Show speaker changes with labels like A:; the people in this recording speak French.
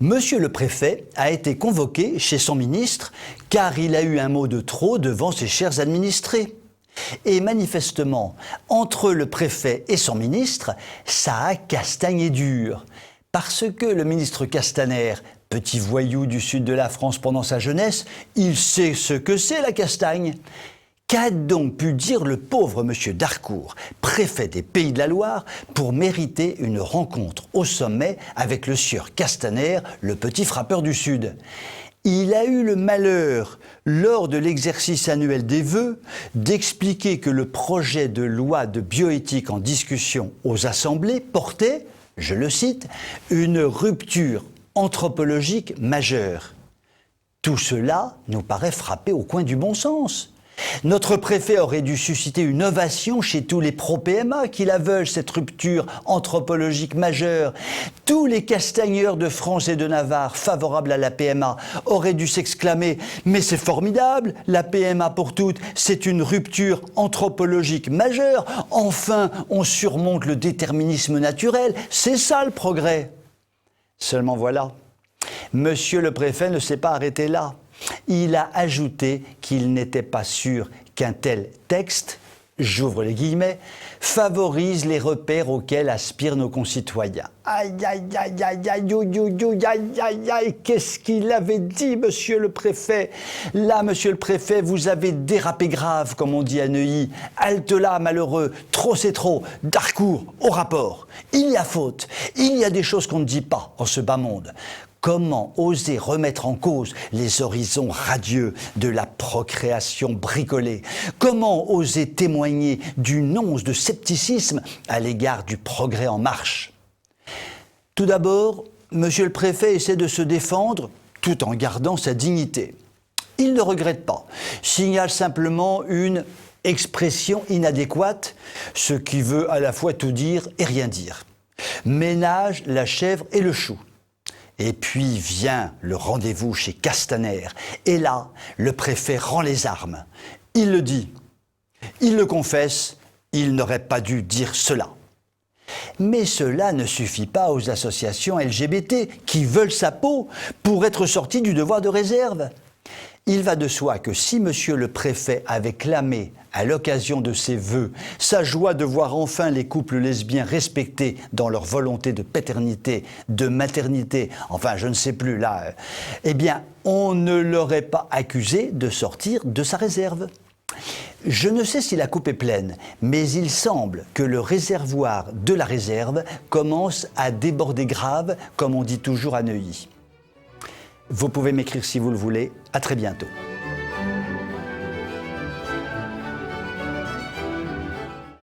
A: Monsieur le préfet a été convoqué chez son ministre car il a eu un mot de trop devant ses chers administrés. Et manifestement, entre le préfet et son ministre, ça a castagné dur. Parce que le ministre Castaner, petit voyou du sud de la France pendant sa jeunesse, il sait ce que c'est la castagne. Qu'a donc pu dire le pauvre monsieur Darcourt, préfet des Pays de la Loire, pour mériter une rencontre au sommet avec le sieur Castaner, le petit frappeur du Sud? Il a eu le malheur, lors de l'exercice annuel des vœux, d'expliquer que le projet de loi de bioéthique en discussion aux assemblées portait, je le cite, une rupture anthropologique majeure. Tout cela nous paraît frapper au coin du bon sens. Notre préfet aurait dû susciter une ovation chez tous les pro-PMA qui la veulent, cette rupture anthropologique majeure. Tous les castagneurs de France et de Navarre favorables à la PMA auraient dû s'exclamer « Mais c'est formidable, la PMA pour toutes, c'est une rupture anthropologique majeure. Enfin, on surmonte le déterminisme naturel, c'est ça le progrès. » Seulement voilà, monsieur le préfet ne s'est pas arrêté là. Il a ajouté qu'il n'était pas sûr qu'un tel texte, j'ouvre les guillemets, favorise les repères auxquels aspirent nos concitoyens. Aïe, aïe, aïe, aïe, aïe, aïe, aïe, aïe, aïe, qu'est-ce qu'il avait dit, monsieur le préfet? Là, monsieur le préfet, vous avez dérapé grave, comme on dit à Neuilly. Halte là, malheureux, trop c'est trop, Darcourt, au rapport. Il y a faute, il y a des choses qu'on ne dit pas en ce bas monde. Comment oser remettre en cause les horizons radieux de la procréation bricolée? Comment oser témoigner d'une once de scepticisme à l'égard du progrès en marche? Tout d'abord, monsieur le préfet essaie de se défendre tout en gardant sa dignité. Il ne regrette pas, signale simplement une expression inadéquate, ce qui veut à la fois tout dire et rien dire. Ménage la chèvre et le chou. Et puis vient le rendez-vous chez Castaner. Et là, le préfet rend les armes. Il le dit, il le confesse, il n'aurait pas dû dire cela. Mais cela ne suffit pas aux associations LGBT qui veulent sa peau pour être sorties du devoir de réserve. Il va de soi que si monsieur le préfet avait clamé à l'occasion de ses vœux sa joie de voir enfin les couples lesbiens respectés dans leur volonté de paternité, de maternité, enfin je ne sais plus là, eh bien on ne l'aurait pas accusé de sortir de sa réserve. Je ne sais si la coupe est pleine, mais il semble que le réservoir de la réserve commence à déborder grave, comme on dit toujours à Neuilly. Vous pouvez m'écrire si vous le voulez. À très bientôt.